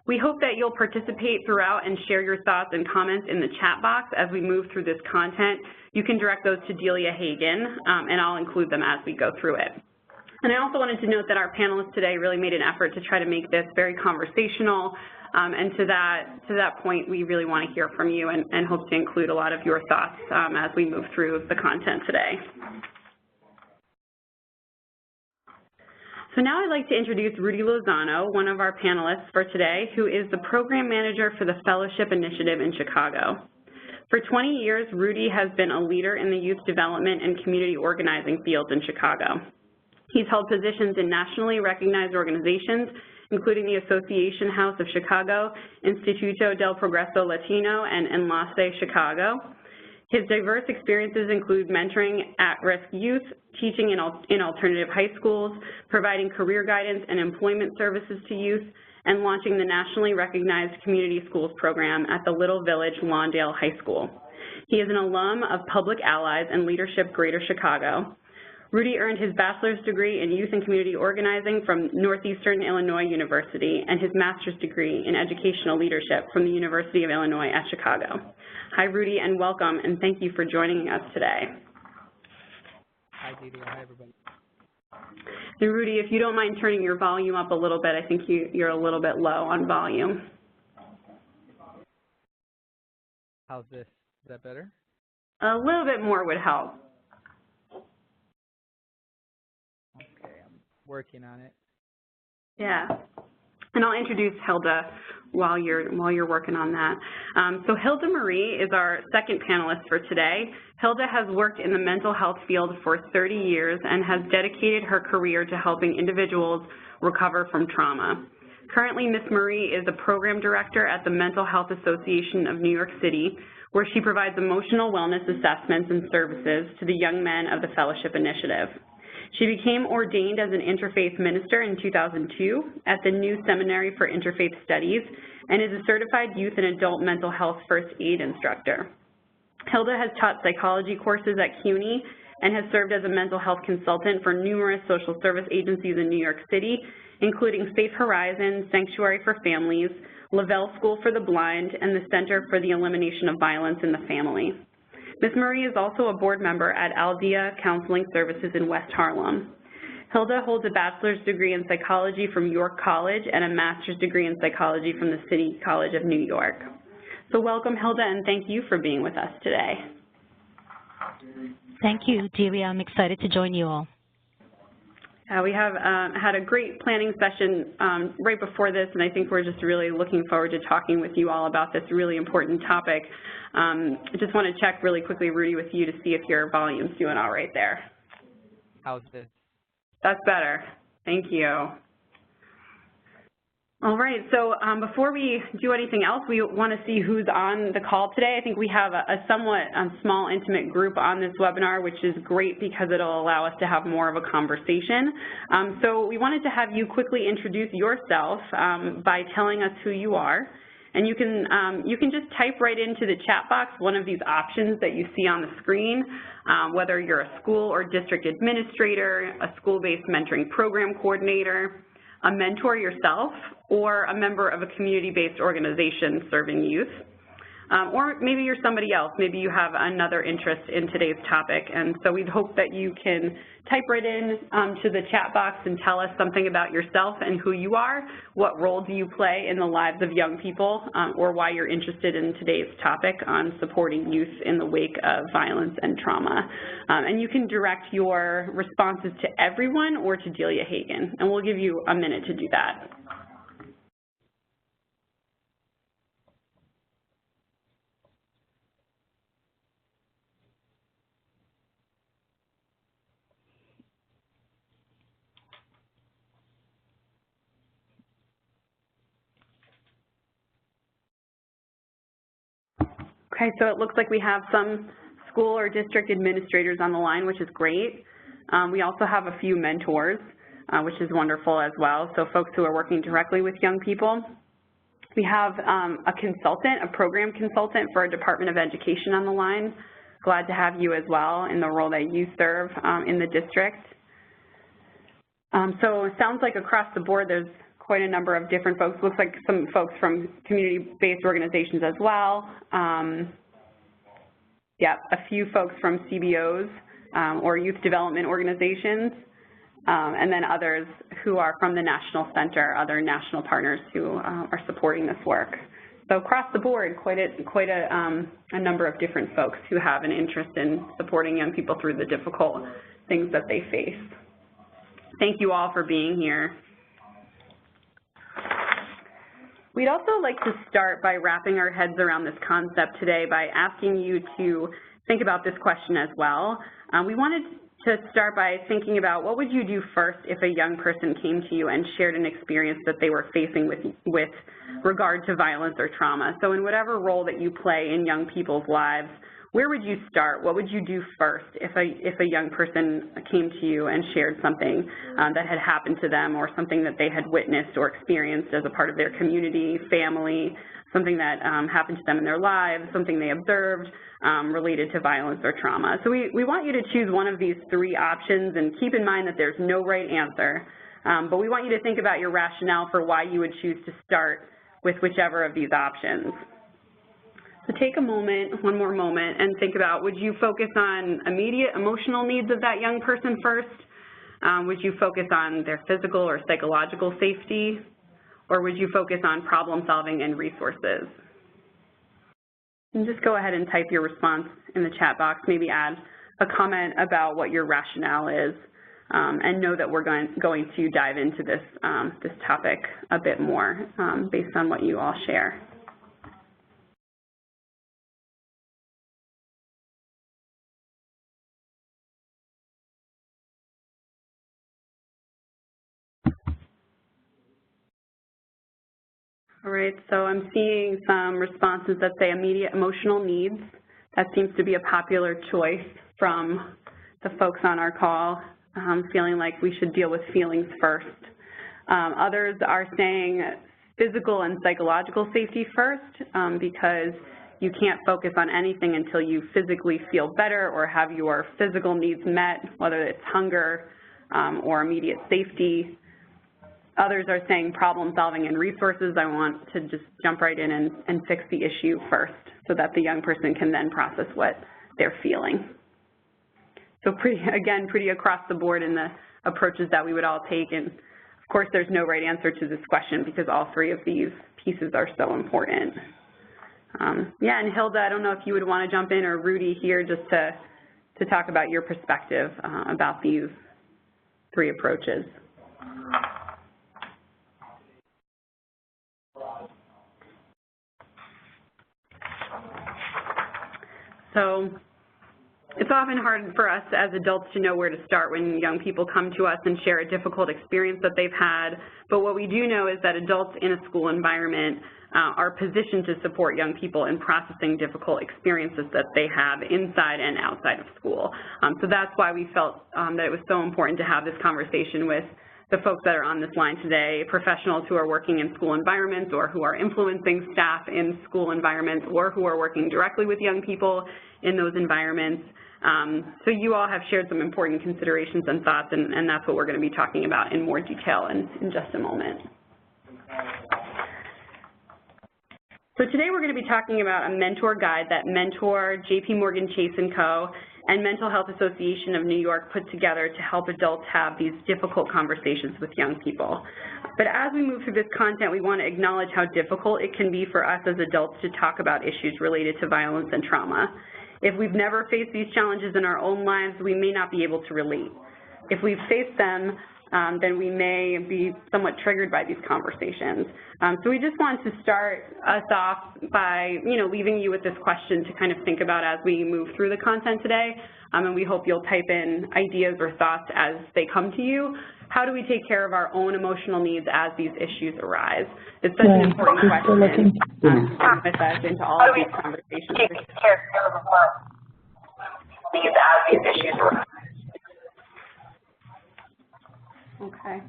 We hope that you'll participate throughout and share your thoughts and comments in the chat box as we move through this content. You can direct those to Delia Hagan, and I'll include them as we go through it. And I also wanted to note that our panelists today really made an effort to try to make this very conversational, and to that point, we really want to hear from you and hope to include a lot of your thoughts as we move through the content today. So now I'd like to introduce Rudy Lozano, one of our panelists for today, who is the Program Manager for the Fellowship Initiative in Chicago. For 20 years, Rudy has been a leader in the youth development and community organizing fields in Chicago. He's held positions in nationally recognized organizations, including the Association House of Chicago, Instituto del Progreso Latino, and Enlace Chicago. His diverse experiences include mentoring at-risk youth, teaching in alternative high schools, providing career guidance and employment services to youth, and launching the nationally recognized Community Schools program at the Little Village Lawndale High School. He is an alum of Public Allies and Leadership Greater Chicago. Rudy earned his bachelor's degree in youth and community organizing from Northeastern Illinois University and his master's degree in educational leadership from the University of Illinois at Chicago. Hi, Rudy, and welcome, and thank you for joining us today. Hi, Didi. Hi, everybody. And Rudy, if you don't mind turning your volume up a little bit, I think you're a little bit low on volume. How's this? Is that better? A little bit more would help. Okay, I'm working on it. Yeah. And I'll introduce Hilda while you're working on that. So Hilda Marie is our second panelist for today. Hilda has worked in the mental health field for 30 years and has dedicated her career to helping individuals recover from trauma. Currently, Ms. Marie is a program director at the Mental Health Association of New York City, where she provides emotional wellness assessments and services to the young men of the Fellowship Initiative. She became ordained as an interfaith minister in 2002 at the New Seminary for Interfaith Studies and is a certified youth and adult mental health first aid instructor. Hilda has taught psychology courses at CUNY and has served as a mental health consultant for numerous social service agencies in New York City, including Safe Horizon, Sanctuary for Families, Lavelle School for the Blind, and the Center for the Elimination of Violence in the Family. Ms. Marie is also a board member at Aldea Counseling Services in West Harlem. Hilda holds a bachelor's degree in psychology from York College and a master's degree in psychology from the City College of New York. So welcome, Hilda, and thank you for being with us today. Thank you, Delia. I'm excited to join you all. We have had a great planning session right before this, and I think we're just really looking forward to talking with you all about this really important topic. I just want to check really quickly, Rudy, with you to see if your volume's doing all right there. How's this? That's better. Thank you. All right, so before we do anything else, we want to see who's on the call today. I think we have a somewhat small, intimate group on this webinar, which is great because it'll allow us to have more of a conversation. So we wanted to have you quickly introduce yourself by telling us who you are. And you can just type right into the chat box one of these options that you see on the screen, whether you're a school or district administrator, a school-based mentoring program coordinator, a mentor yourself, or a member of a community-based organization serving youth. Or maybe you're somebody else. Maybe you have another interest in today's topic. And so we'd hope that you can type right in to the chat box and tell us something about yourself and who you are, what role do you play in the lives of young people, or why you're interested in today's topic on supporting youth in the wake of violence and trauma. And you can direct your responses to everyone or to Delia Hagan, and we'll give you a minute to do that. Okay, so it looks like we have some school or district administrators on the line, which is great. We also have a few mentors, which is wonderful as well, so folks who are working directly with young people. We have a consultant, a program consultant for a Department of Education on the line. Glad to have you as well in the role that you serve in the district. So it sounds like across the board there's quite a number of different folks. Looks like some folks from community-based organizations as well. Yeah, a few folks from CBOs or youth development organizations, and then others who are from the National Center, other national partners who are supporting this work. So across the board, quite a number of different folks who have an interest in supporting young people through the difficult things that they face. Thank you all for being here. We'd also like to start by wrapping our heads around this concept today by asking you to think about this question as well. We wanted to start by thinking about what would you do first if a young person came to you and shared an experience that they were facing with regard to violence or trauma. So in whatever role that you play in young people's lives, where would you start? What would you do first if a young person came to you and shared something that had happened to them, or something that they had witnessed or experienced as a part of their community, family, something that happened to them in their lives, something they observed related to violence or trauma? So we want you to choose one of these three options, and keep in mind that there's no right answer, but we want you to think about your rationale for why you would choose to start with whichever of these options. So take a moment, one more moment, and think about, would you focus on immediate emotional needs of that young person first? Would you focus on their physical or psychological safety? Or would you focus on problem solving and resources? And just go ahead and type your response in the chat box, maybe add a comment about what your rationale is, and know that we're going to dive into this, this topic a bit more based on what you all share. All right, so I'm seeing some responses that say immediate emotional needs. That seems to be a popular choice from the folks on our call, feeling like we should deal with feelings first. Others are saying physical and psychological safety first, because you can't focus on anything until you physically feel better or have your physical needs met, whether it's hunger or immediate safety. Others are saying problem solving and resources. I want to just jump right in and fix the issue first so that the young person can then process what they're feeling. So again, pretty across the board in the approaches that we would all take. And of course, there's no right answer to this question because all three of these pieces are so important. Yeah, and Hilda, I don't know if you would want to jump in, or Rudy here, just to talk about your perspective about these three approaches. So it's often hard for us as adults to know where to start when young people come to us and share a difficult experience that they've had. But what we do know is that adults in a school environment are positioned to support young people in processing difficult experiences that they have inside and outside of school. So that's why we felt that it was so important to have this conversation with the folks that are on this line today, professionals who are working in school environments or who are influencing staff in school environments or who are working directly with young people in those environments. So you all have shared some important considerations and thoughts, and that's what we're going to be talking about in more detail in just a moment. So today we're going to be talking about a mentor guide that Mentor, JPMorgan Chase & Co., and Mental Health Association of New York put together to help adults have these difficult conversations with young people. But as we move through this content, we want to acknowledge how difficult it can be for us as adults to talk about issues related to violence and trauma. If we've never faced these challenges in our own lives, we may not be able to relate. If we've faced them, then we may be somewhat triggered by these conversations. So we just wanted to start us off by, leaving you with this question to kind of think about as we move through the content today, and we hope you'll type in ideas or thoughts as they come to you. How do we take care of our own emotional needs as these issues arise? It's such an important question with us into all of these conversations. Take care of our needs as these issues arise. Okay.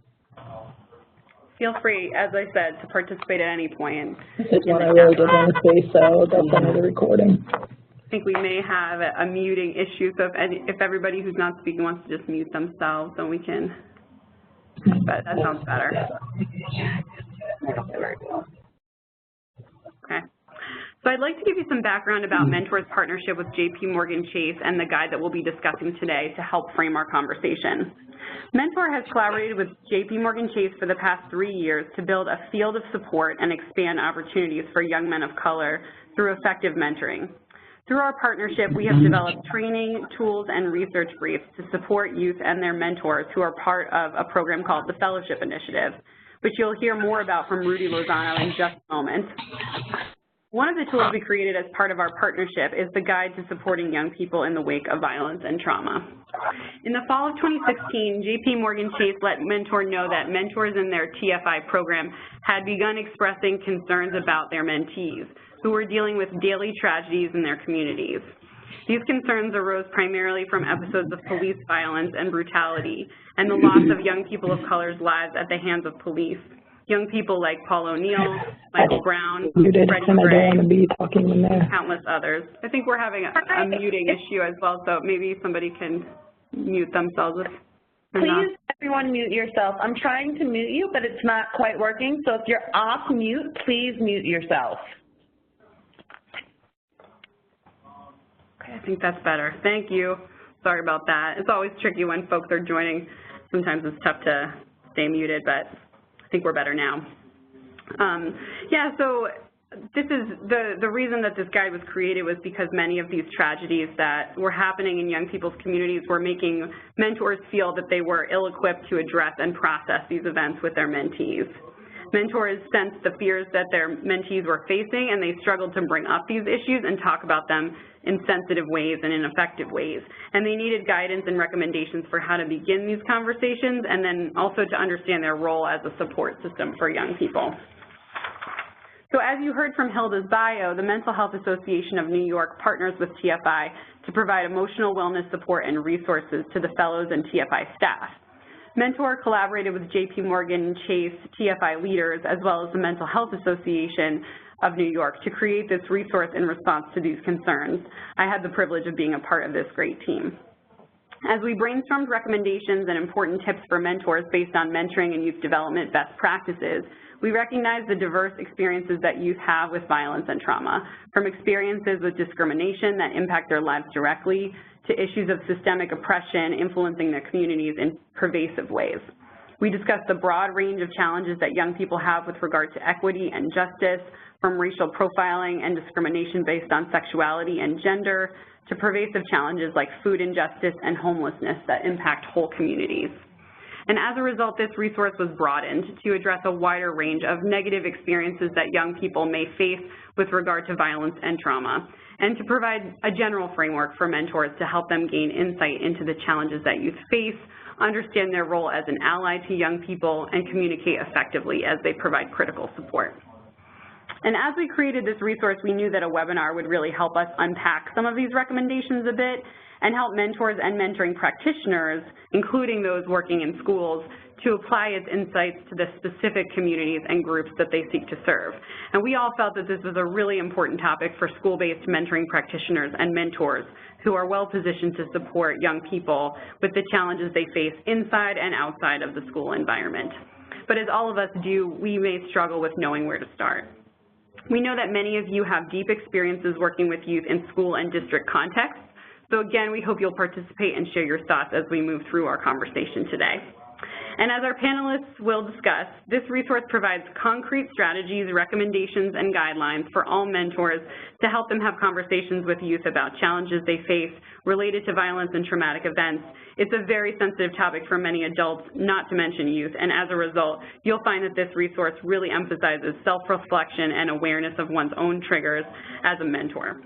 Feel free, as I said, to participate at any point. This is one I really did want to say, so that's another recording. I think we may have a muting issue, so if everybody who's not speaking wants to just mute themselves, then we can but that sounds better. Okay. So I'd like to give you some background about Mentor's partnership with JP Morgan Chase and the guide that we'll be discussing today to help frame our conversation. Mentor has collaborated with JP Morgan Chase for the past 3 years to build a field of support and expand opportunities for young men of color through effective mentoring. Through our partnership, we have developed training, tools, and research briefs to support youth and their mentors who are part of a program called the Fellowship Initiative, which you'll hear more about from Rudy Lozano in just a moment. One of the tools we created as part of our partnership is the Guide to Supporting Young People in the Wake of Violence and Trauma. In the fall of 2016, JP Morgan Chase let Mentor know that mentors in their TFI program had begun expressing concerns about their mentees, who were dealing with daily tragedies in their communities. These concerns arose primarily from episodes of police violence and brutality, and the loss of young people of color's lives at the hands of police. Young people like Paul O'Neill, Michael Brown, Freddie Gray, and countless others. I think we're having a muting issue as well, so maybe somebody can mute themselves. Please, everyone mute yourself. I'm trying to mute you, but it's not quite working, so if you're off mute, please mute yourself. Okay, I think that's better. Thank you. Sorry about that. It's always tricky when folks are joining. Sometimes it's tough to stay muted, but I think we're better now. Yeah, so this is the reason that this guide was created was because many of these tragedies that were happening in young people's communities were making mentors feel that they were ill-equipped to address and process these events with their mentees. Mentors sensed the fears that their mentees were facing, and they struggled to bring up these issues and talk about them in sensitive ways and in effective ways. And they needed guidance and recommendations for how to begin these conversations, and then also to understand their role as a support system for young people. So as you heard from Hilda's bio, the Mental Health Association of New York partners with TFI to provide emotional wellness support and resources to the fellows and TFI staff. Mentor collaborated with JP Morgan Chase TFI leaders as well as the Mental Health Association of New York to create this resource in response to these concerns. I had the privilege of being a part of this great team. As we brainstormed recommendations and important tips for mentors based on mentoring and youth development best practices, we recognize the diverse experiences that youth have with violence and trauma, from experiences with discrimination that impact their lives directly to issues of systemic oppression influencing their communities in pervasive ways. We discussed the broad range of challenges that young people have with regard to equity and justice, from racial profiling and discrimination based on sexuality and gender, to pervasive challenges like food injustice and homelessness that impact whole communities. And as a result, this resource was broadened to address a wider range of negative experiences that young people may face with regard to violence and trauma, and to provide a general framework for mentors to help them gain insight into the challenges that youth face, understand their role as an ally to young people, and communicate effectively as they provide critical support. And as we created this resource, we knew that a webinar would really help us unpack some of these recommendations a bit and help mentors and mentoring practitioners, including those working in schools, to apply its insights to the specific communities and groups that they seek to serve. And we all felt that this was a really important topic for school-based mentoring practitioners and mentors who are well-positioned to support young people with the challenges they face inside and outside of the school environment. But as all of us do, we may struggle with knowing where to start. We know that many of you have deep experiences working with youth in school and district contexts. So again, we hope you'll participate and share your thoughts as we move through our conversation today. And as our panelists will discuss, this resource provides concrete strategies, recommendations, and guidelines for all mentors to help them have conversations with youth about challenges they face related to violence and traumatic events. It's a very sensitive topic for many adults, not to mention youth, and as a result, you'll find that this resource really emphasizes self-reflection and awareness of one's own triggers as a mentor.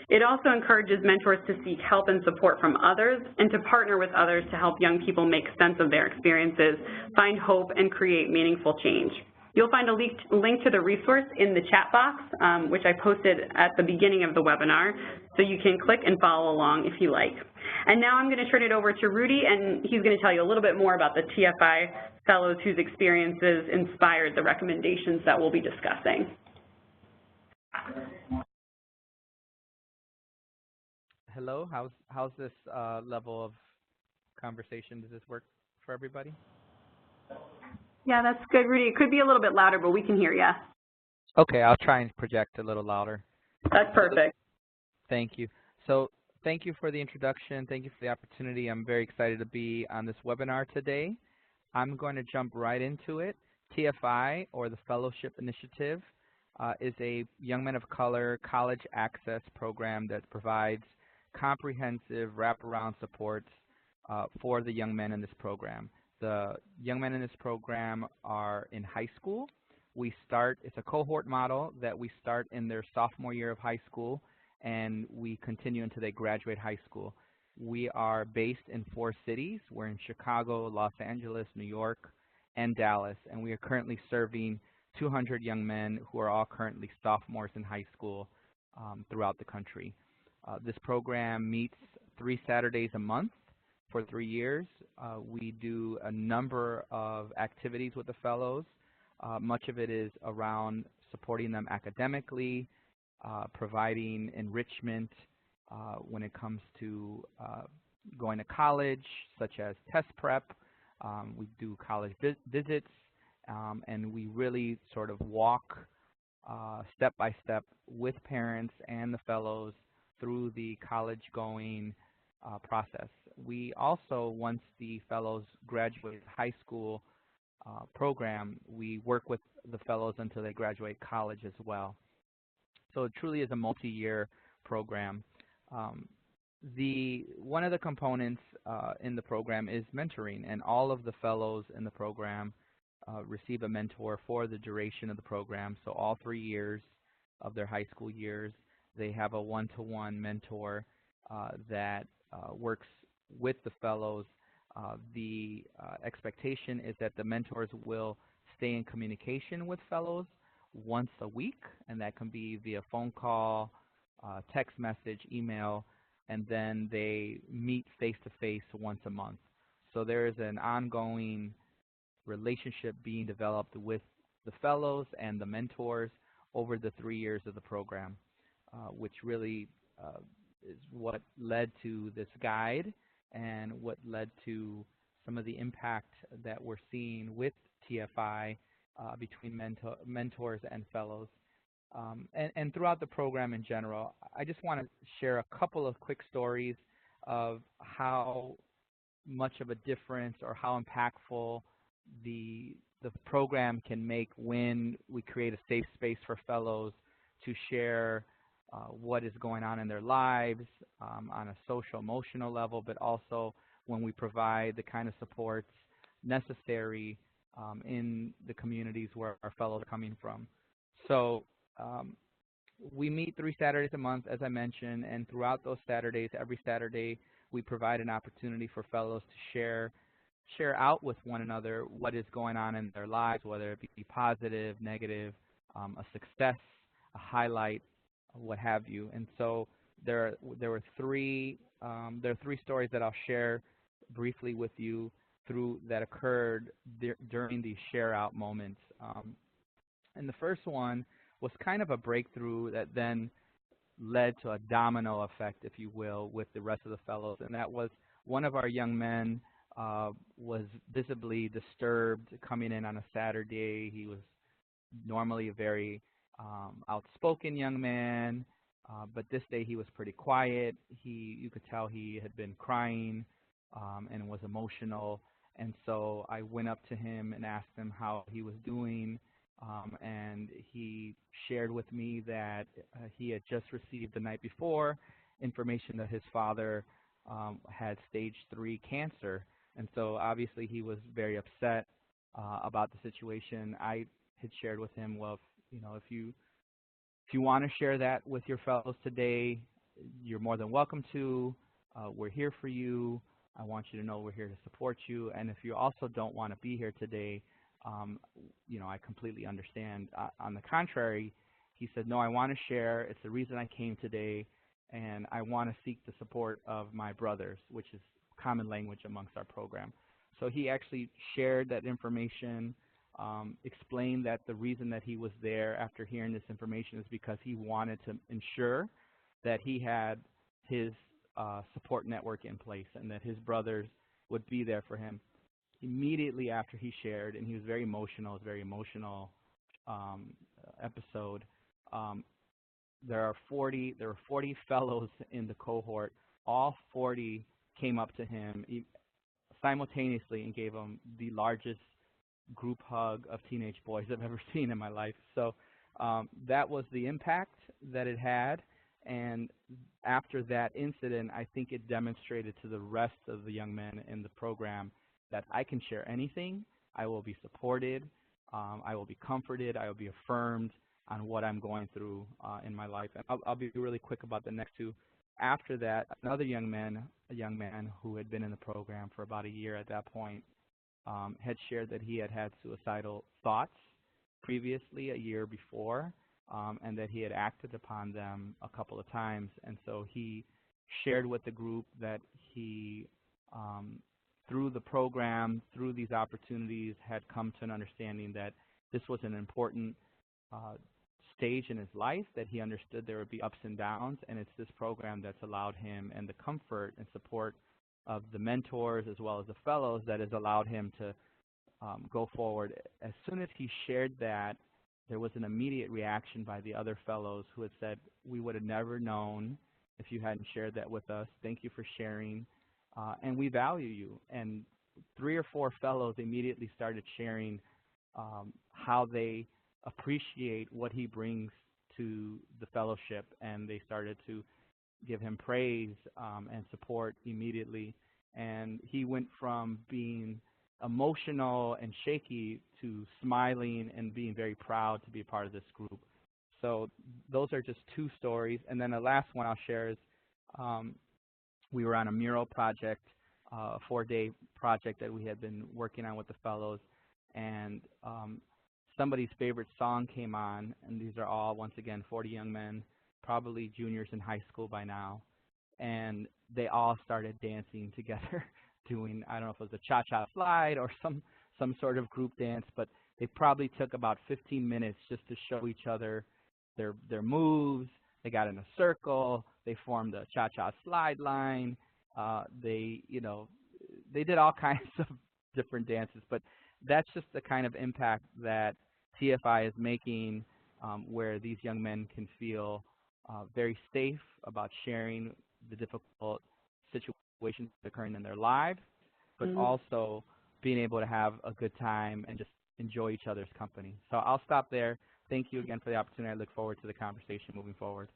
It also encourages mentors to seek help and support from others and to partner with others to help young people make sense of their experiences, find hope, and create meaningful change. You'll find a link to the resource in the chat box, which I posted at the beginning of the webinar, so you can click and follow along if you like. And now I'm going to turn it over to Rudy, and he's going to tell you a little bit more about the TFI fellows whose experiences inspired the recommendations that we'll be discussing. Hello, how's this level of conversation? Does this work for everybody? Yeah, that's good, Rudy. It could be a little bit louder, but we can hear you. Okay, I'll try and project a little louder. That's perfect. Thank you. So thank you for the introduction. Thank you for the opportunity. I'm very excited to be on this webinar today. I'm going to jump right into it. TFI, or the Fellowship Initiative, is a Young Men of Color college access program that provides comprehensive wraparound supports for the young men in this program. The young men in this program are in high school. It's a cohort model that we start in their sophomore year of high school, and we continue until they graduate high school. We are based in 4 cities. We're in Chicago, Los Angeles, New York, and Dallas, and we are currently serving 200 young men who are all currently sophomores in high school throughout the country. This program meets 3 Saturdays a month for 3 years. We do a number of activities with the fellows. Much of it is around supporting them academically, providing enrichment when it comes to going to college, such as test prep. We do college visits, and we really sort of walk step by step with parents and the fellows through the college-going process. We also, once the fellows graduate high school program, we work with the fellows until they graduate college as well. So it truly is a multi-year program. One of the components in the program is mentoring, and all of the fellows in the program receive a mentor for the duration of the program. So all 3 years of their high school years, they have a one-to-one mentor that works with the fellows. The expectation is that the mentors will stay in communication with fellows once a week, and that can be via phone call, text message, email, and then they meet face-to-face once a month. So there is an ongoing relationship being developed with the fellows and the mentors over the 3 years of the program, which really is what led to this guide and what led to some of the impact that we're seeing with TFI between mentors and fellows. And throughout the program in general, I just want to share a couple of quick stories of how much of a difference or how impactful the program can make when we create a safe space for fellows to share what is going on in their lives on a social, emotional level, but also when we provide the kind of supports necessary in the communities where our fellows are coming from. So we meet 3 Saturdays a month, as I mentioned, and throughout those Saturdays, every Saturday, we provide an opportunity for fellows to share out with one another what is going on in their lives, whether it be positive, negative, a success, a highlight, what have you. And so there are three stories that I'll share briefly with you that occurred during these share out moments. And the first one was kind of a breakthrough that then led to a domino effect, if you will, with the rest of the fellows. And that was one of our young men was visibly disturbed coming in on a Saturday. He was normally a very outspoken young man, but this day he was pretty quiet. You could tell he had been crying and was emotional. And so I went up to him and asked him how he was doing. And he shared with me that he had just received the night before information that his father had stage 3 cancer. And so obviously he was very upset about the situation. I had shared with him, well, if you want to share that with your fellows today, you're more than welcome to. We're here for you. I want you to know we're here to support you. And if you also don't want to be here today, I completely understand. On the contrary, he said, no, I want to share. It's the reason I came today, and I want to seek the support of my brothers, which is common language amongst our program. So he actually shared that information, explained that the reason that he was there after hearing this information is because he wanted to ensure that he had his support network in place and that his brothers would be there for him. immediately after he shared, and he was very emotional, it was a very emotional episode. There were 40 fellows in the cohort. All 40 came up to him simultaneously and gave him the largest group hug of teenage boys I've ever seen in my life. So that was the impact that it had. And after that incident, I think it demonstrated to the rest of the young men in the program that I can share anything. I will be supported. I will be comforted. I will be affirmed on what I'm going through in my life. And I'll be really quick about the next two. After that, another young man who had been in the program for about a year at that point, had shared that he had had suicidal thoughts previously, a year before, and that he had acted upon them a couple of times. And so he shared with the group that he, through the program, through these opportunities, had come to an understanding that this was an important stage in his life, that he understood there would be ups and downs, and it's this program that's allowed him, and the comfort and support of the mentors as well as the fellows, that has allowed him to go forward. As soon as he shared that, there was an immediate reaction by the other fellows who had said, we would have never known if you hadn't shared that with us. Thank you for sharing, and we value you. And 3 or 4 fellows immediately started sharing how they appreciate what he brings to the fellowship, and they started to give him praise and support immediately. And he went from being emotional and shaky to smiling and being very proud to be a part of this group. So those are just 2 stories. And then the last one I'll share is we were on a mural project, a 4-day project that we had been working on with the fellows, and somebody's favorite song came on, and these are all, once again, 40 young men, probably juniors in high school by now, and they all started dancing together, doing, I don't know if it was a cha-cha slide or some sort of group dance, but they probably took about 15 minutes just to show each other their moves. They got in a circle, they formed a cha-cha slide line, they did all kinds of different dances, but that's just the kind of impact that TFI is making, where these young men can feel very safe about sharing the difficult situations occurring in their lives, but also being able to have a good time and just enjoy each other's company. So I'll stop there. Thank you again for the opportunity. I look forward to the conversation moving forward.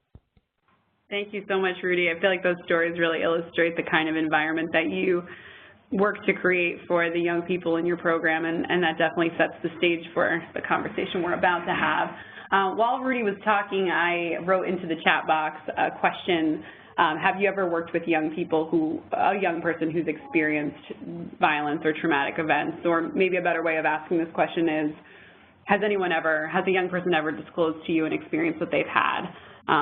Thank you so much, Rudy. I feel like those stories really illustrate the kind of environment that you work to create for the young people in your program, and that definitely sets the stage for the conversation we're about to have. While Rudy was talking, I wrote into the chat box a question. Have you ever worked with young people a young person who's experienced violence or traumatic events? Or maybe a better way of asking this question is, has a young person ever disclosed to you an experience that they've had?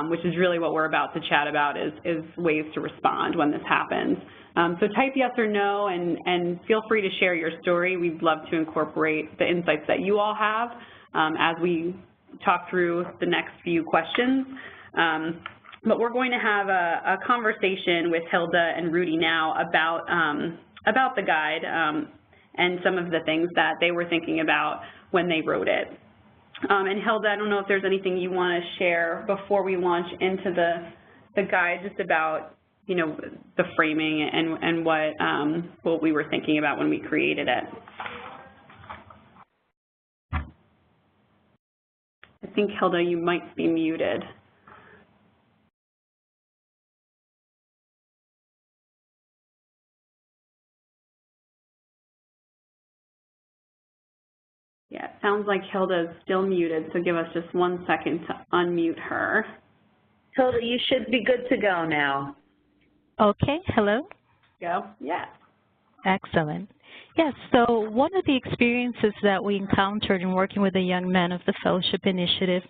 Which is really what we're about to chat about, is ways to respond when this happens. So type yes or no, and feel free to share your story. We'd love to incorporate the insights that you all have as we talk through the next few questions. But we're going to have a conversation with Hilda and Rudy now about the guide and some of the things that they were thinking about when they wrote it. And Hilda, I don't know if there's anything you want to share before we launch into the guide, just about the framing and what we were thinking about when we created it. I think, Hilda, you might be muted. Yeah, it sounds like Hilda is still muted, so give us just 1 second to unmute her. Hilda, you should be good to go now. Okay, hello? Go? Yes. Excellent. Yes, so one of the experiences that we encountered in working with the young men of the Fellowship Initiative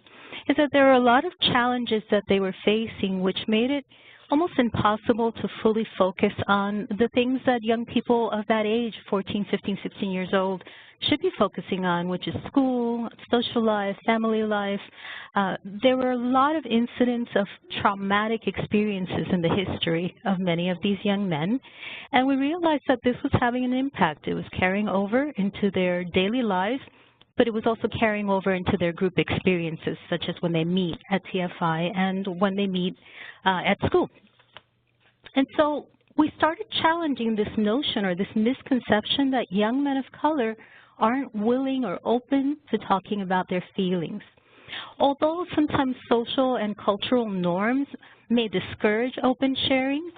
is that there were a lot of challenges that they were facing, which made it almost impossible to fully focus on the things that young people of that age, 14, 15, 16 years old, should be focusing on, which is school, social life, family life. There were a lot of incidents of traumatic experiences in the history of many of these young men, and we realized that this was having an impact. It was carrying over into their daily lives, but it was also carrying over into their group experiences, such as when they meet at TFI and when they meet at school. And so we started challenging this notion or this misconception that young men of color aren't willing or open to talking about their feelings. Although sometimes social and cultural norms may discourage open sharing,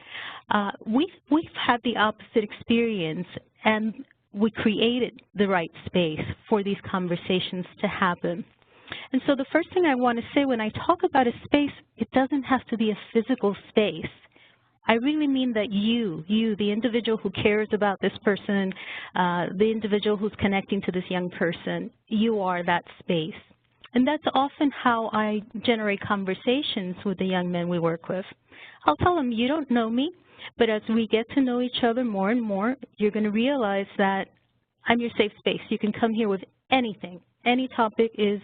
we've had the opposite experience, and we created the right space for these conversations to happen. And so the first thing I want to say when I talk about a space, it doesn't have to be a physical space. I really mean that you, the individual who cares about this person, the individual who's connecting to this young person, you are that space. And that's often how I generate conversations with the young men we work with. I'll tell them, you don't know me, but as we get to know each other more and more, you're going to realize that I'm your safe space. You can come here with anything. Any topic is,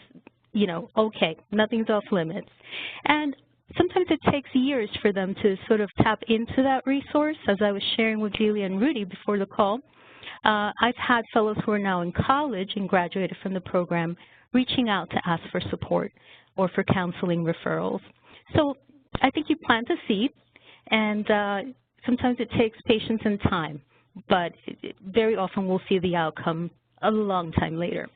okay, nothing's off limits. And sometimes it takes years for them to sort of tap into that resource. As I was sharing with Julia and Rudy before the call, I've had fellows who are now in college and graduated from the program reaching out to ask for support or for counseling referrals. So I think you plant a seed, and sometimes it takes patience and time, but very often we'll see the outcome a long time later.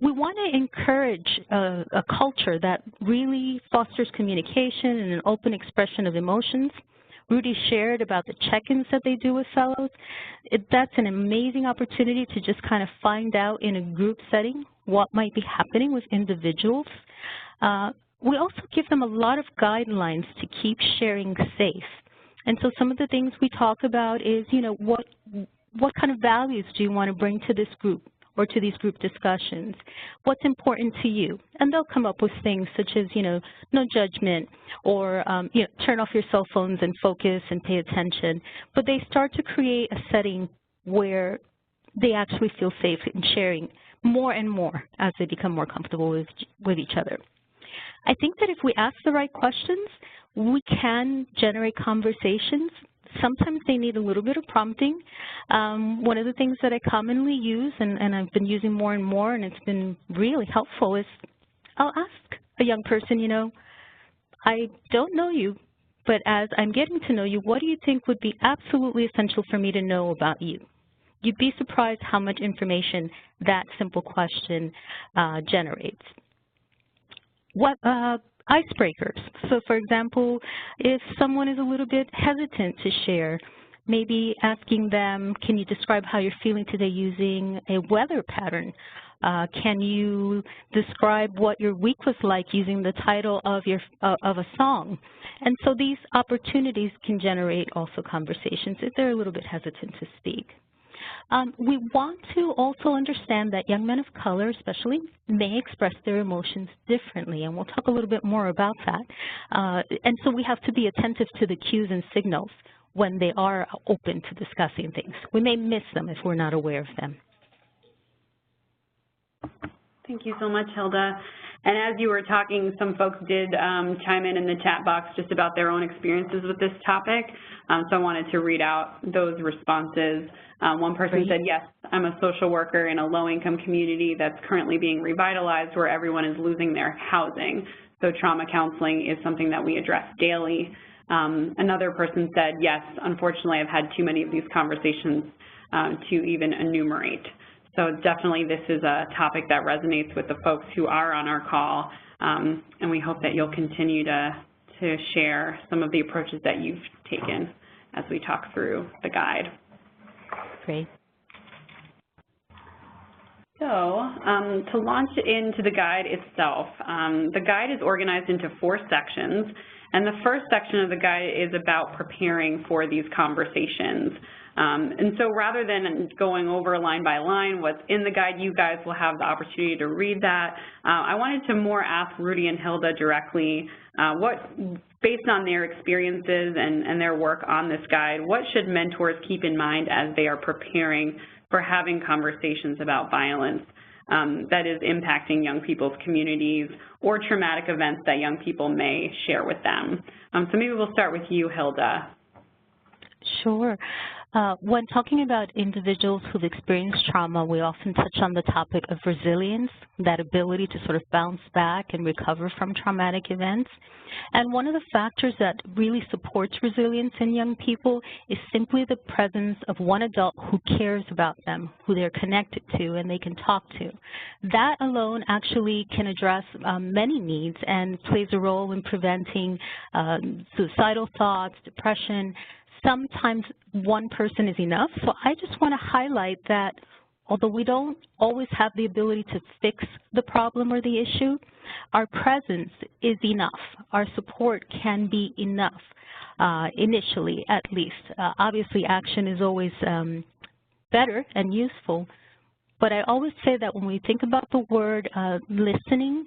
We want to encourage a culture that really fosters communication and an open expression of emotions. Rudy shared about the check-ins that they do with fellows. That's an amazing opportunity to just kind of find out in a group setting what might be happening with individuals. We also give them a lot of guidelines to keep sharing safe. And so some of the things we talk about is, what kind of values do you want to bring to this group or to these group discussions? What's important to you? And they'll come up with things such as, no judgment, or, turn off your cell phones and focus and pay attention. But they start to create a setting where they actually feel safe in sharing more and more as they become more comfortable with each other. I think that if we ask the right questions, we can generate conversations. Sometimes they need a little bit of prompting. One of the things that I commonly use, and I've been using more and more, and it's been really helpful, is I'll ask a young person, I don't know you, but as I'm getting to know you, what do you think would be absolutely essential for me to know about you? You'd be surprised how much information that simple question generates. What icebreakers? So for example, if someone is a little bit hesitant to share, maybe asking them, can you describe how you're feeling today using a weather pattern? Can you describe what your week was like using the title of a song? And so these opportunities can generate also conversations if they're a little bit hesitant to speak. We want to also understand that young men of color, especially, may express their emotions differently, and we'll talk a little bit more about that. And so we have to be attentive to the cues and signals when they are open to discussing things. We may miss them if we're not aware of them. Thank you so much, Hilda. And as you were talking, some folks did chime in the chat box just about their own experiences with this topic. So I wanted to read out those responses. One person said, yes, I'm a social worker in a low-income community that's currently being revitalized where everyone is losing their housing. So trauma counseling is something that we address daily. Another person said, yes, unfortunately, I've had too many of these conversations to even enumerate. So definitely this is a topic that resonates with the folks who are on our call, and we hope that you'll continue to share some of the approaches that you've taken as we talk through the guide. Great. So to launch into the guide itself, the guide is organized into 4 sections, and the first section of the guide is about preparing for these conversations. And so rather than going over line by line what's in the guide, you guys will have the opportunity to read that. I wanted to more ask Rudy and Hilda directly, based on their experiences and their work on this guide, what should mentors keep in mind as they are preparing for having conversations about violence that is impacting young people's communities or traumatic events that young people may share with them? So maybe we'll start with you, Hilda. Sure. When talking about individuals who've experienced trauma, we often touch on the topic of resilience, that ability to sort of bounce back and recover from traumatic events. And one of the factors that really supports resilience in young people is simply the presence of one adult who cares about them, who they're connected to and they can talk to. That alone actually can address many needs and plays a role in preventing suicidal thoughts, depression. Sometimes one person is enough. So I just want to highlight that although we don't always have the ability to fix the problem or the issue, our presence is enough. Our support can be enough, initially at least. Obviously, action is always better and useful. But I always say that when we think about the word listening,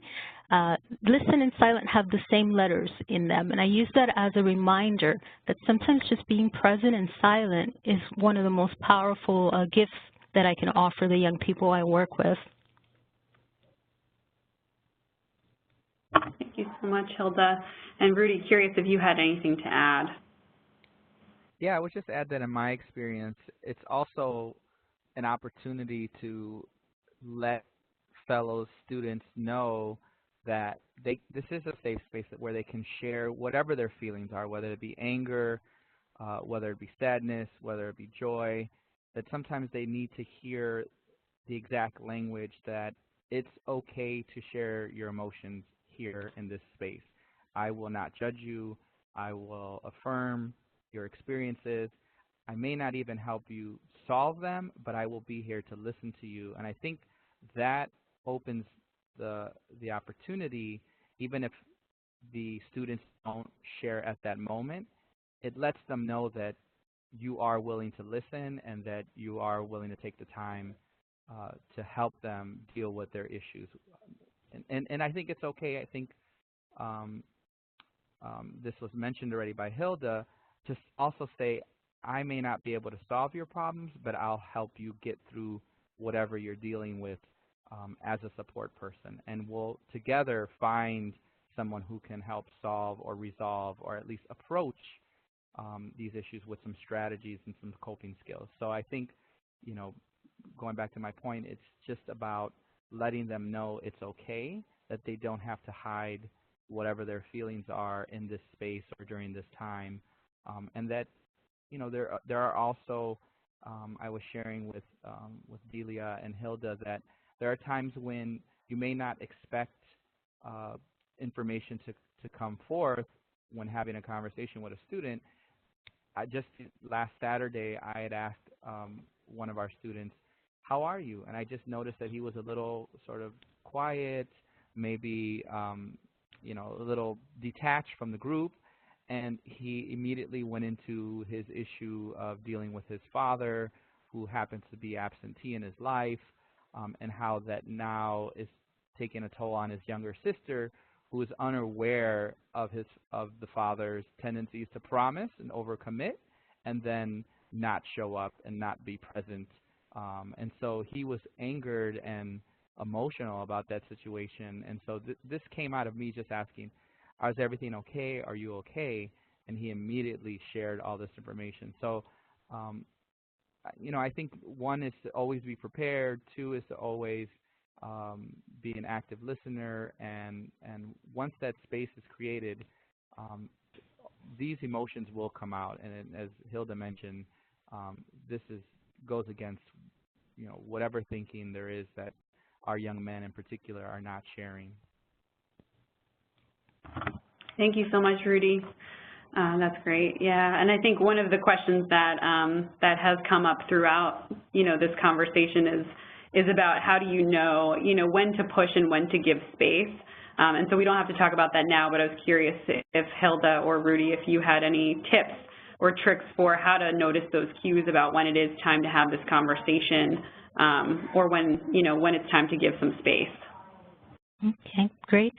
listen and silent have the same letters in them, and I use that as a reminder that sometimes just being present and silent is one of the most powerful gifts that I can offer the young people I work with. Thank you so much, Hilda. And Rudy, curious if you had anything to add. Yeah, I would just add that in my experience, it's also an opportunity to let fellow students know that this is a safe space where they can share whatever their feelings are, whether it be anger, whether it be sadness, whether it be joy, that sometimes they need to hear the exact language that it's okay to share your emotions here in this space. I will not judge you. I will affirm your experiences. I may not even help you solve them, but I will be here to listen to you. And I think that opens the opportunity, even if the students don't share at that moment, it lets them know that you are willing to listen and that you are willing to take the time to help them deal with their issues. And I think it's okay. I think this was mentioned already by Hilda, to also say, I may not be able to solve your problems, but I'll help you get through whatever you're dealing with as a support person. And we'll together find someone who can help solve or resolve or at least approach these issues with some strategies and some coping skills. So I think, you know, going back to my point, it's just about letting them know it's okay, that they don't have to hide whatever their feelings are in this space or during this time, and that, you know, there are also, I was sharing with Delia and Hilda that there are times when you may not expect information to come forth when having a conversation with a student. Just last Saturday, I had asked one of our students, how are you? And I just noticed that he was a little sort of quiet, maybe you know, a little detached from the group, and he immediately went into his issue of dealing with his father, who happens to be absentee in his life, and how that now is taking a toll on his younger sister, who is unaware of the father's tendencies to promise and overcommit, and then not show up and not be present. And so he was angered and emotional about that situation. And so this came out of me just asking, is everything okay? Are you okay? And he immediately shared all this information. So, you know, I think one is to always be prepared. Two is to always be an active listener. And once that space is created, these emotions will come out. And as Hilda mentioned, this goes against, you know, whatever thinking there is that our young men in particular are not sharing. Thank you so much, Rudy. That's great. Yeah, and I think one of the questions that that has come up throughout, you know, this conversation is about how do you know, when to push and when to give space. And so we don't have to talk about that now, but I was curious if Hilda or Rudy, if you had any tips or tricks for how to notice those cues about when it is time to have this conversation, or when it's time to give some space. Okay, great.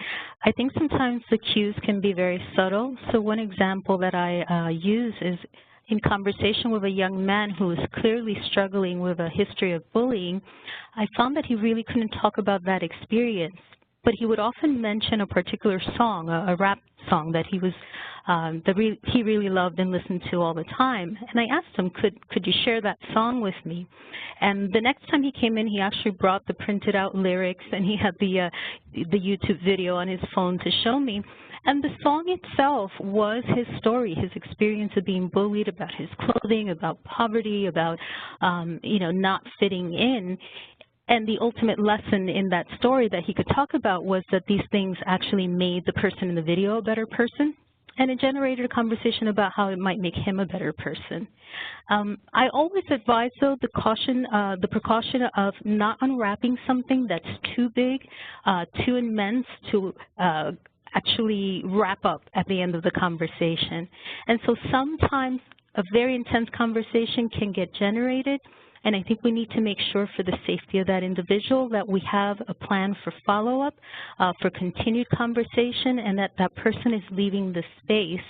I think sometimes the cues can be very subtle. So one example that I use is in conversation with a young man who is clearly struggling with a history of bullying. I found that he really couldn't talk about that experience, but he would often mention a particular song, a rap song that he really loved and listened to all the time. And I asked him, could you share that song with me? And the next time he came in, he actually brought the printed out lyrics, and he had the YouTube video on his phone to show me. And the song itself was his story, his experience of being bullied, about his clothing, about poverty, about not fitting in. And the ultimate lesson in that story that he could talk about was that these things actually made the person in the video a better person. And it generated a conversation about how it might make him a better person. I always advise, though, the precaution of not unwrapping something that's too big, too immense to actually wrap up at the end of the conversation. And so sometimes a very intense conversation can get generated, and I think we need to make sure, for the safety of that individual, that we have a plan for follow-up, for continued conversation, and that that person is leaving the space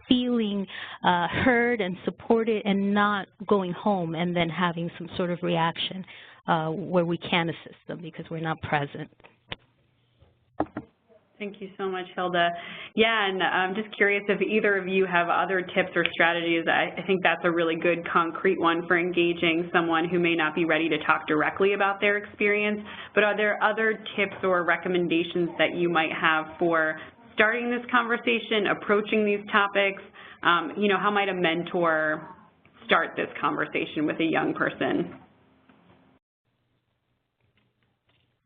feeling heard and supported, and not going home and then having some sort of reaction where we can assist them because we're not present. Thank you so much, Hilda. Yeah, and I'm just curious if either of you have other tips or strategies. I think that's a really good concrete one for engaging someone who may not be ready to talk directly about their experience. But are there other tips or recommendations that you might have for starting this conversation, approaching these topics? How might a mentor start this conversation with a young person?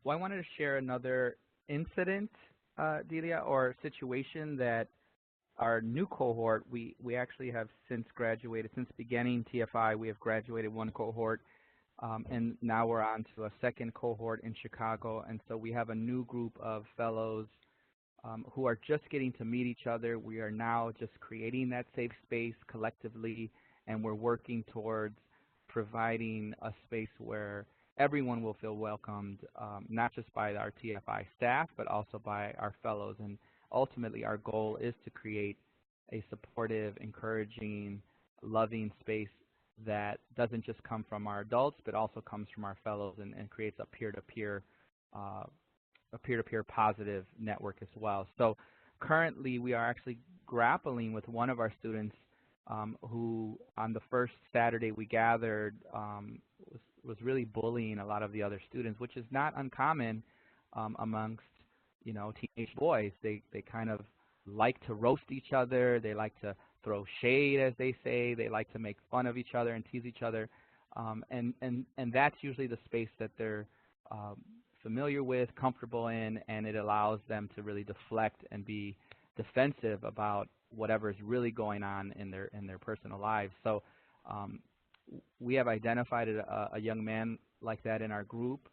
Well, I wanted to share another incident, Delia, or situation that our new cohort, we actually have since graduated. Since beginning TFI, we have graduated one cohort, and now we're on to a second cohort in Chicago. And so we have a new group of fellows who are just getting to meet each other. We are now just creating that safe space collectively, and we're working towards providing a space where everyone will feel welcomed, not just by our TFI staff, but also by our fellows. And ultimately, our goal is to create a supportive, encouraging, loving space that doesn't just come from our adults, but also comes from our fellows, and creates a peer-to-peer positive network as well. So currently, we are actually grappling with one of our students who, on the first Saturday we gathered, was really bullying a lot of the other students, which is not uncommon amongst teenage boys. They kind of like to roast each other. They like to throw shade, as they say. They like to make fun of each other and tease each other, and that's usually the space that they're familiar with, comfortable in, and it allows them to really deflect and be defensive about whatever is really going on in their personal lives. So we have identified a young man like that in our group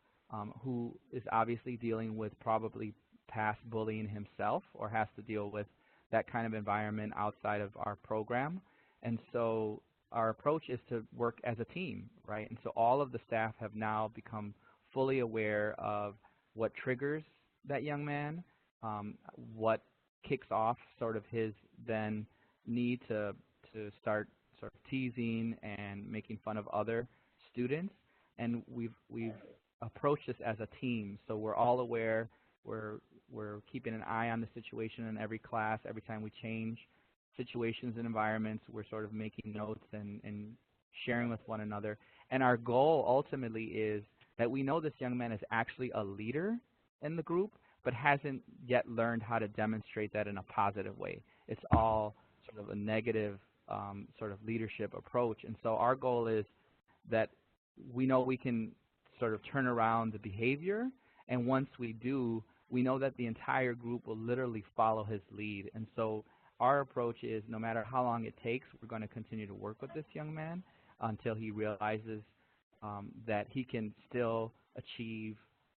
who is obviously dealing with probably past bullying himself, or has to deal with that kind of environment outside of our program. And so our approach is to work as a team, right? And so all of the staff have now become fully aware of what triggers that young man, what kicks off sort of his then need to start sort of teasing and making fun of other students. And we've approached this as a team, so we're all aware. We're keeping an eye on the situation in every class. Every time we change situations and environments, we're sort of making notes and sharing with one another. And our goal ultimately is that we know this young man is actually a leader in the group, but hasn't yet learned how to demonstrate that in a positive way. It's all sort of a negative sort of leadership approach. And so our goal is that we know we can sort of turn around the behavior, and once we do, we know that the entire group will literally follow his lead. And so our approach is, no matter how long it takes, we're going to continue to work with this young man until he realizes that he can still achieve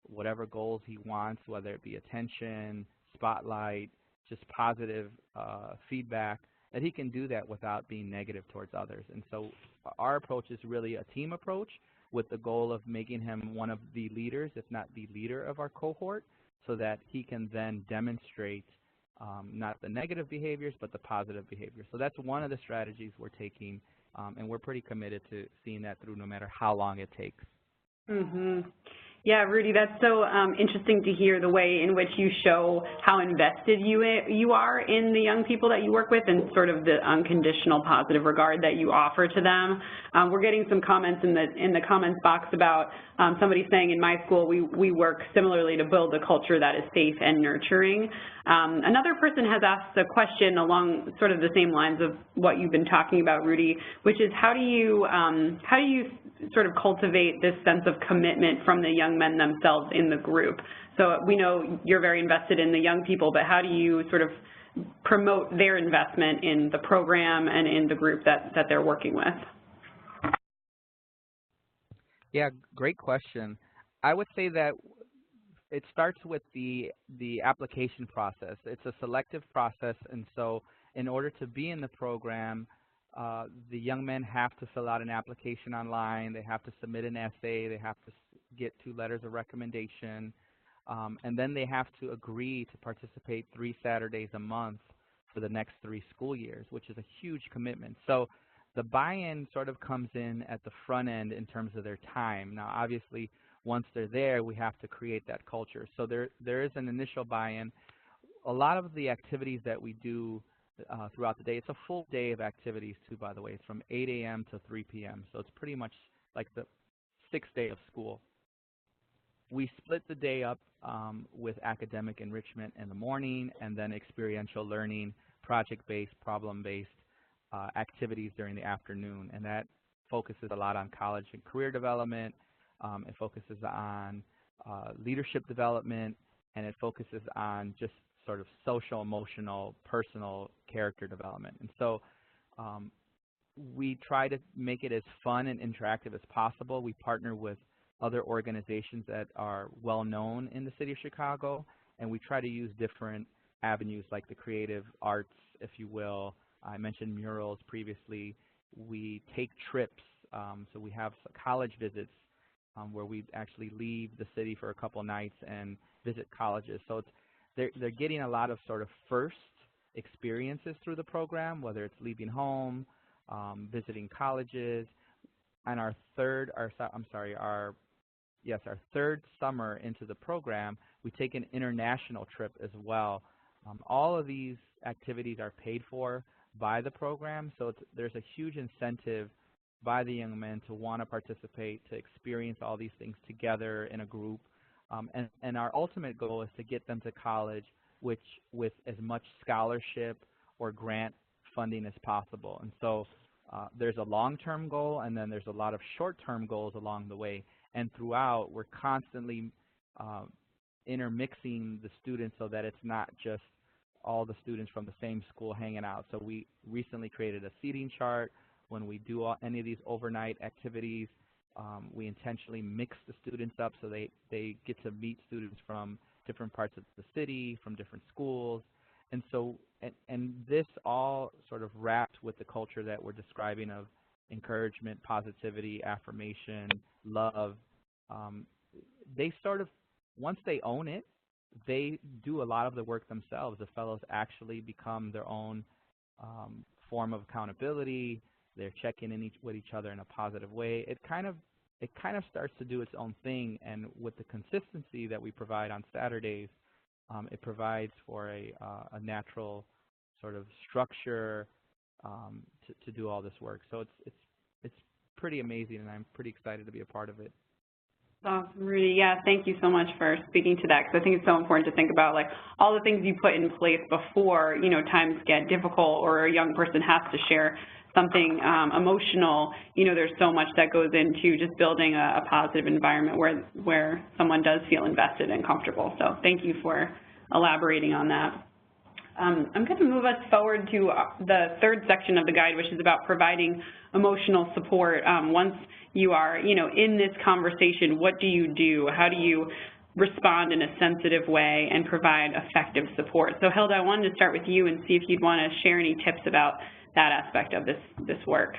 whatever goals he wants, whether it be attention, spotlight, just positive feedback, that he can do that without being negative towards others. And so our approach is really a team approach with the goal of making him one of the leaders, if not the leader of our cohort, so that he can then demonstrate not the negative behaviors, but the positive behaviors. So that's one of the strategies we're taking, and we're pretty committed to seeing that through no matter how long it takes. Yeah, Rudy, that's so interesting to hear the way in which you show how invested you are in the young people that you work with and sort of the unconditional positive regard that you offer to them. We're getting some comments in the comments box about somebody saying, in my school we work similarly to build a culture that is safe and nurturing. Another person has asked a question along sort of the same lines of what you've been talking about, Rudy, which is how do you sort of cultivate this sense of commitment from the young men themselves in the group? So we know you're very invested in the young people, but how do you sort of promote their investment in the program and in the group that they're working with? Yeah, great question. I would say that it starts with the application process. It's a selective process, and so in order to be in the program, the young men have to fill out an application online, they have to submit an essay, they have to get 2 letters of recommendation, and then they have to agree to participate 3 Saturdays a month for the next 3 school years, which is a huge commitment. So the buy-in sort of comes in at the front end in terms of their time. Now, obviously, once they're there, we have to create that culture. So there is an initial buy-in. A lot of the activities that we do throughout the day, it's a full day of activities too, by the way. It's from 8 a.m. to 3 p.m. So it's pretty much like the 6th day of school. We split the day up with academic enrichment in the morning and then experiential learning, project-based, problem-based activities during the afternoon. And that focuses a lot on college and career development. It focuses on leadership development, and it focuses on just sort of social, emotional, personal character development. And so we try to make it as fun and interactive as possible. We partner with other organizations that are well known in the city of Chicago, and we try to use different avenues like the creative arts, if you will. I mentioned murals previously. We take trips, so we have college visits where we actually leave the city for a couple nights and visit colleges. So they're getting a lot of sort of first experiences through the program, whether it's leaving home, visiting colleges. And our third summer into the program, we take an international trip as well. All of these activities are paid for by the program, so there's a huge incentive by the young men to want to participate, to experience all these things together in a group. And our ultimate goal is to get them to college with as much scholarship or grant funding as possible. And so there's a long-term goal, and then there's a lot of short-term goals along the way. And throughout, we're constantly intermixing the students so that it's not just all the students from the same school hanging out. So we recently created a seating chart. When we do any of these overnight activities, we intentionally mix the students up so they get to meet students from different parts of the city, from different schools. And so, and this all sort of wrapped with the culture that we're describing of encouragement, positivity, affirmation, love. They sort of, once they own it, they do a lot of the work themselves. The fellows actually become their own form of accountability. They're checking in with each other in a positive way. It kind of starts to do its own thing, and with the consistency that we provide on Saturdays, it provides for a natural sort of structure to do all this work. So it's pretty amazing, and I'm pretty excited to be a part of it. Awesome, Rudy. Yeah, thank you so much for speaking to that, because I think it's so important to think about like all the things you put in place before, you know, times get difficult or a young person has to share something emotional. You know, there's so much that goes into just building a positive environment where someone does feel invested and comfortable. So thank you for elaborating on that. I'm going to move us forward to the third section of the guide, which is about providing emotional support. Once you are, in this conversation, what do you do? How do you respond in a sensitive way and provide effective support? So Hilda, I wanted to start with you and see if you'd want to share any tips about that aspect of this work.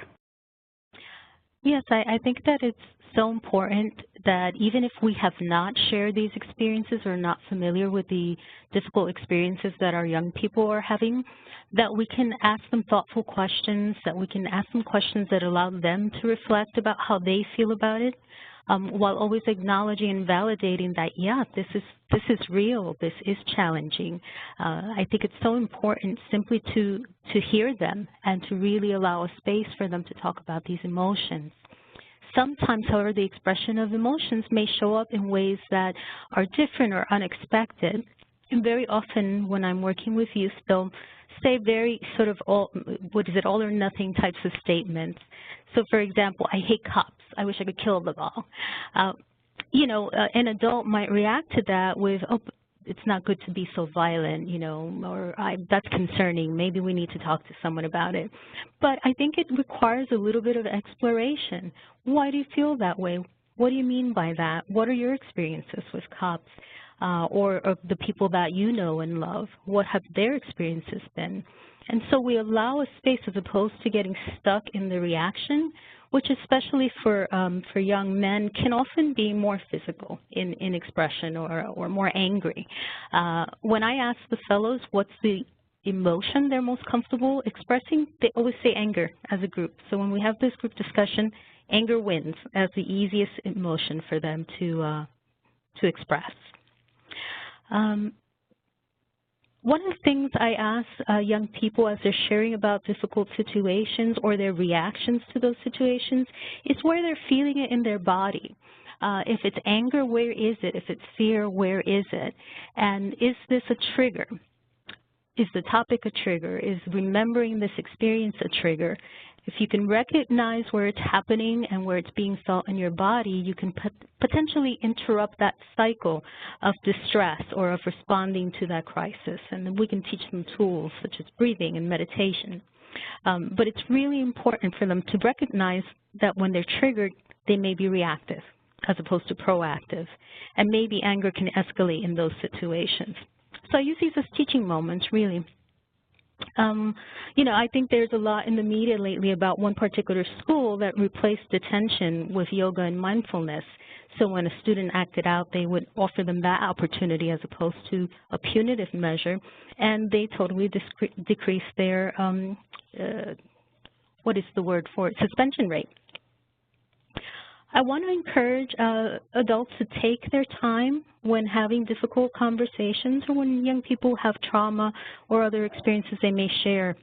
Yes, I think that it's so important that even if we have not shared these experiences or not familiar with the difficult experiences that our young people are having, that we can ask them thoughtful questions, that we can ask them questions that allow them to reflect about how they feel about it, while always acknowledging and validating that, yeah, this is real, this is challenging. I think it's so important simply to hear them and to really allow a space for them to talk about these emotions. Sometimes, however, the expression of emotions may show up in ways that are different or unexpected. And very often when I'm working with youth, they'll say very sort of all or nothing types of statements. So for example, I hate cops. I wish I could kill them all. An adult might react to that with, oh, it's not good to be so violent, or that's concerning. Maybe we need to talk to someone about it. But I think it requires a little bit of exploration. Why do you feel that way? What do you mean by that? What are your experiences with cops or the people that you know and love? What have their experiences been? And so we allow a space as opposed to getting stuck in the reaction, which especially for young men can often be more physical in expression or more angry. When I ask the fellows what's the emotion they're most comfortable expressing, they always say anger as a group. So when we have this group discussion, anger wins as the easiest emotion for them to express. One of the things I ask young people as they're sharing about difficult situations or their reactions to those situations is where they're feeling it in their body. If it's anger, where is it? If it's fear, where is it? And is this a trigger? Is the topic a trigger? Is remembering this experience a trigger? If you can recognize where it's happening and where it's being felt in your body, you can potentially interrupt that cycle of distress or of responding to that crisis. And then we can teach them tools such as breathing and meditation. But it's really important for them to recognize that when they're triggered, they may be reactive as opposed to proactive. And maybe anger can escalate in those situations. So I use these as teaching moments, really. I think there's a lot in the media lately about one particular school that replaced detention with yoga and mindfulness. So when a student acted out, they would offer them that opportunity as opposed to a punitive measure, and they totally decreased their, what is the word for it, suspension rate. I want to encourage adults to take their time when having difficult conversations or when young people have trauma or other experiences they may share.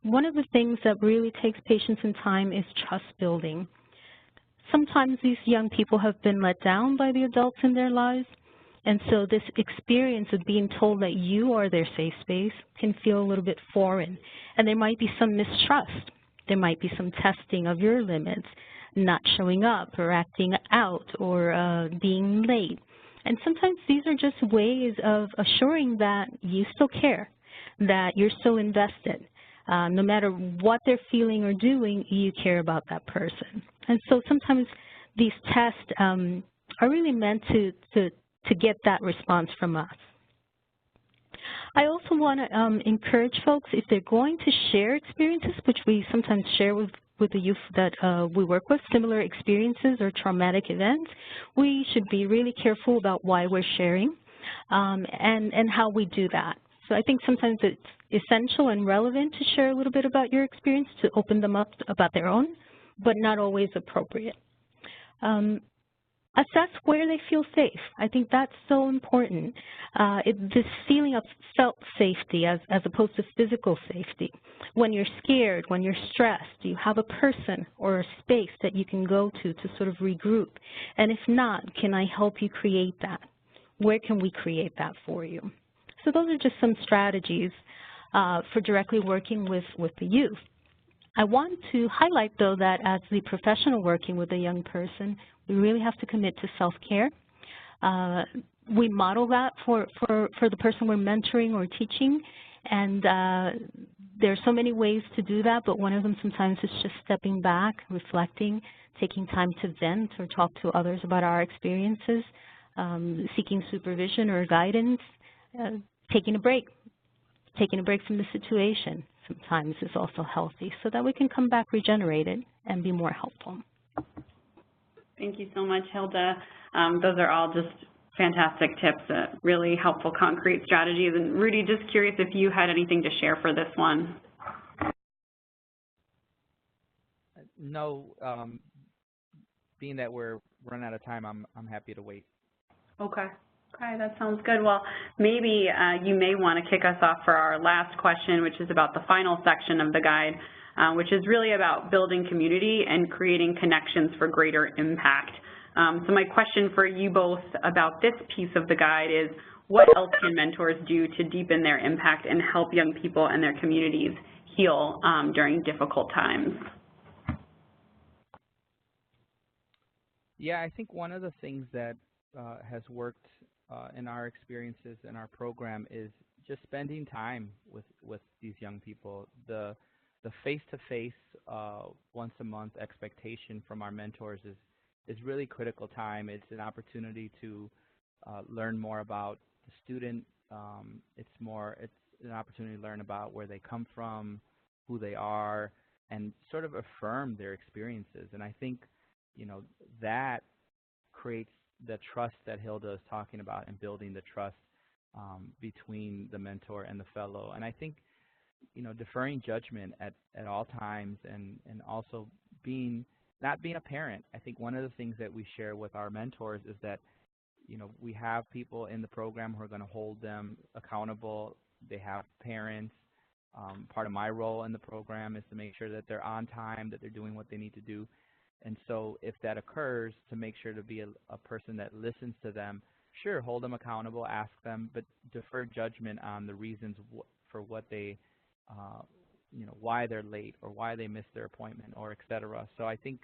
One of the things that really takes patience and time is trust building. Sometimes these young people have been let down by the adults in their lives, and so this experience of being told that you are their safe space can feel a little bit foreign. And there might be some mistrust. There might be some testing of your limits, not showing up or acting out or being late. And sometimes these are just ways of assuring that you still care, that you're still invested. No matter what they're feeling or doing, you care about that person. And so sometimes these tests are really meant to get that response from us. I also want to encourage folks, if they're going to share experiences, which we sometimes share with the youth that we work with, similar experiences or traumatic events, we should be really careful about why we're sharing and how we do that. So I think sometimes it's essential and relevant to share a little bit about your experience to open them up about their own, but not always appropriate. Assess where they feel safe. I think that's so important. This feeling of felt safety as opposed to physical safety. When you're scared, when you're stressed, do you have a person or a space that you can go to sort of regroup? And if not, can I help you create that? Where can we create that for you? So those are just some strategies for directly working with the youth. I want to highlight, though, that as the professional working with a young person, we really have to commit to self-care. We model that for the person we're mentoring or teaching, And there are so many ways to do that, but one of them sometimes is just stepping back, reflecting, taking time to vent or talk to others about our experiences, seeking supervision or guidance, taking a break from the situation sometimes is also healthy so that we can come back regenerated and be more helpful. Thank you so much, Hilda. Those are all just fantastic tips, really helpful concrete strategies. And Rudy, just curious if you had anything to share for this one. No, being that we're running out of time, I'm happy to wait. Okay. Okay, that sounds good. Well, maybe you may want to kick us off for our last question, which is about the final section of the guide, which is really about building community and creating connections for greater impact. So my question for you both about this piece of the guide is, what else can mentors do to deepen their impact and help young people and their communities heal during difficult times? Yeah, I think one of the things that has worked in our experiences in our program is just spending time with these young people. The face-to-face once a month expectation from our mentors is really critical time. It's an opportunity to learn more about the student. It's an opportunity to learn about where they come from, who they are, and sort of affirm their experiences. And I think, that creates the trust that Hilda is talking about, and building the trust between the mentor and the fellow. And I think, deferring judgment at all times, and also not being a parent. I think one of the things that we share with our mentors is that, we have people in the program who are going to hold them accountable. They have parents. Part of my role in the program is to make sure that they're on time, that they're doing what they need to do. And so if that occurs, to make sure to be a person that listens to them, sure, hold them accountable, ask them, but defer judgment on the reasons for what they, why they're late or why they missed their appointment, or et cetera. So I think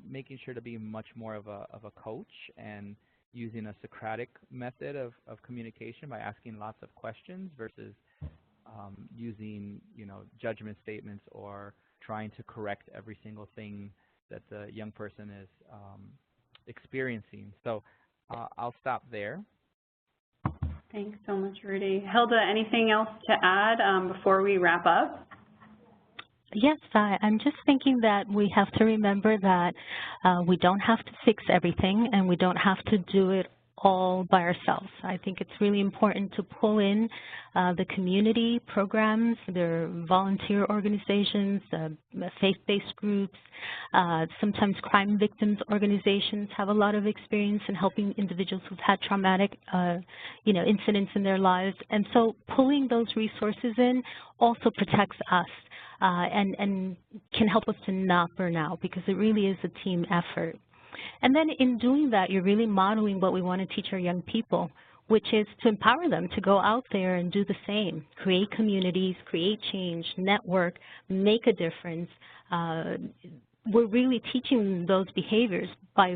making sure to be much more of a coach, and using a Socratic method of communication by asking lots of questions versus using, judgment statements or trying to correct every single thing that the young person is experiencing. So I'll stop there. Thanks so much, Rudy. Hilda, anything else to add before we wrap up? Yes, I'm just thinking that we have to remember that we don't have to fix everything, and we don't have to do it all by ourselves. I think it's really important to pull in the community programs, their volunteer organizations, faith-based groups. Sometimes crime victims organizations have a lot of experience in helping individuals who've had traumatic incidents in their lives. And so pulling those resources in also protects us and can help us to not burn out, because it really is a team effort. And then in doing that, you're really modeling what we want to teach our young people, which is to empower them to go out there and do the same, create communities, create change, network, make a difference. We're really teaching those behaviors by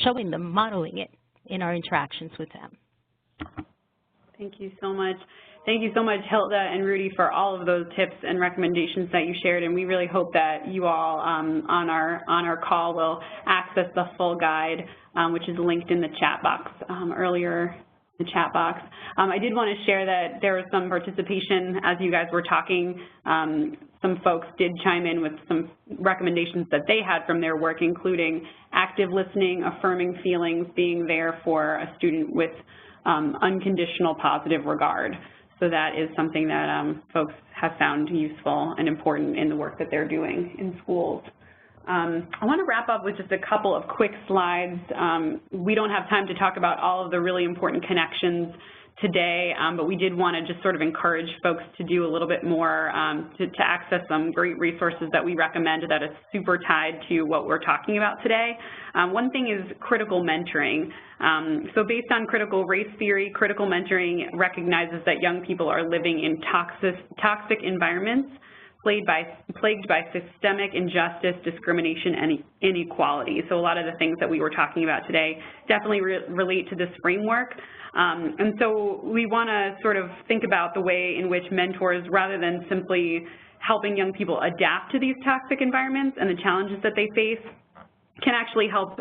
showing them, modeling it in our interactions with them. Thank you so much. Thank you so much, Hilda and Rudy, for all of those tips and recommendations that you shared, and we really hope that you all on our call will access the full guide, which is linked in the chat box earlier in the chat box. I did want to share that there was some participation as you guys were talking. Some folks did chime in with some recommendations that they had from their work, including active listening, affirming feelings, being there for a student with unconditional positive regard. So that is something that folks have found useful and important in the work that they're doing in schools. I want to wrap up with just a couple of quick slides. We don't have time to talk about all of the really important connections today, but we did want to just sort of encourage folks to do a little bit more to access some great resources that we recommend that is super tied to what we're talking about today. One thing is critical mentoring. So based on critical race theory, critical mentoring recognizes that young people are living in toxic environments, plagued by systemic injustice, discrimination, and inequality. So a lot of the things that we were talking about today definitely relate to this framework. And so we want to sort of think about the way in which mentors, rather than simply helping young people adapt to these toxic environments and the challenges that they face, can actually help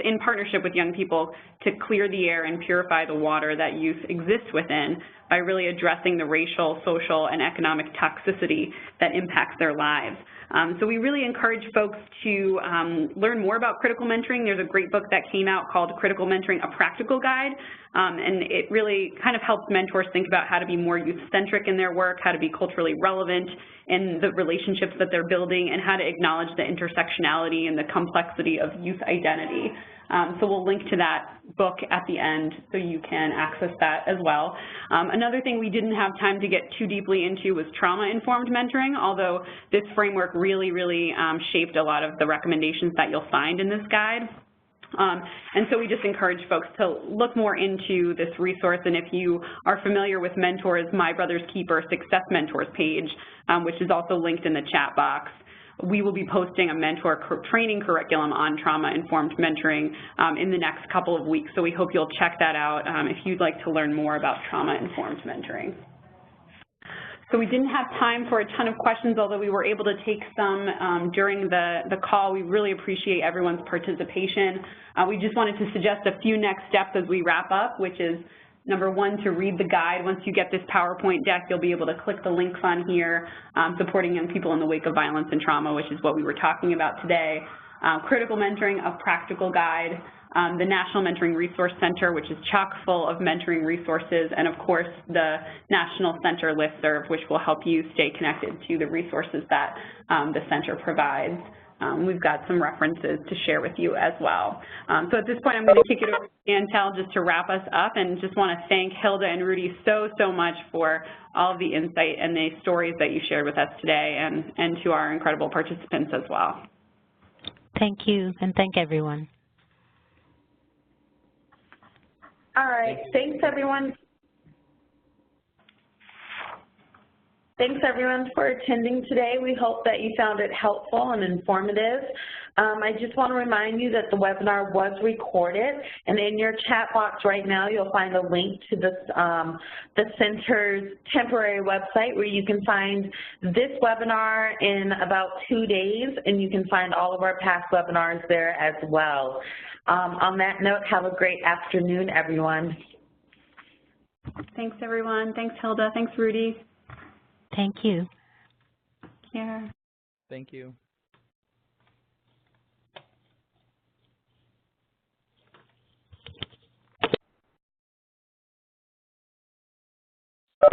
in partnership with young people to clear the air and purify the water that youth exists within by really addressing the racial, social, and economic toxicity that impacts their lives. So we really encourage folks to learn more about critical mentoring. There's a great book that came out called Critical Mentoring, A Practical Guide, and it really kind of helps mentors think about how to be more youth-centric in their work, how to be culturally relevant in the relationships that they're building, and how to acknowledge the intersectionality and the complexity of youth identity. So we'll link to that book at the end so you can access that as well. Another thing we didn't have time to get too deeply into was trauma-informed mentoring, although this framework really shaped a lot of the recommendations that you'll find in this guide. And so we just encourage folks to look more into this resource, and if you are familiar with Mentor's My Brother's Keeper Success Mentors page, which is also linked in the chat box, we will be posting a mentor training curriculum on trauma-informed mentoring in the next couple of weeks, so we hope you'll check that out if you'd like to learn more about trauma-informed mentoring. So we didn't have time for a ton of questions, although we were able to take some during the call. We really appreciate everyone's participation. We just wanted to suggest a few next steps as we wrap up, which is number one, to read the guide. Once you get this PowerPoint deck, you'll be able to click the links on here, supporting young people in the wake of violence and trauma, which is what we were talking about today. Critical Mentoring, A Practical Guide, the National Mentoring Resource Center, which is chock full of mentoring resources, and of course the National Center listserv, which will help you stay connected to the resources that the center provides. We've got some references to share with you as well. So at this point, I'm going to kick it over to Chantel just to wrap us up, and just want to thank Hilda and Rudy so much for all of the insight and the stories that you shared with us today, and to our incredible participants as well. Thank you, and thank everyone. All right, thanks everyone. Thanks everyone for attending today. We hope that you found it helpful and informative. I just want to remind you that the webinar was recorded, and in your chat box right now you'll find a link to this, the center's temporary website where you can find this webinar in about 2 days, and you can find all of our past webinars there as well. On that note, have a great afternoon, everyone. Thanks everyone. Thanks Hilda. Thanks Rudy. Thank you. Yeah. Thank you.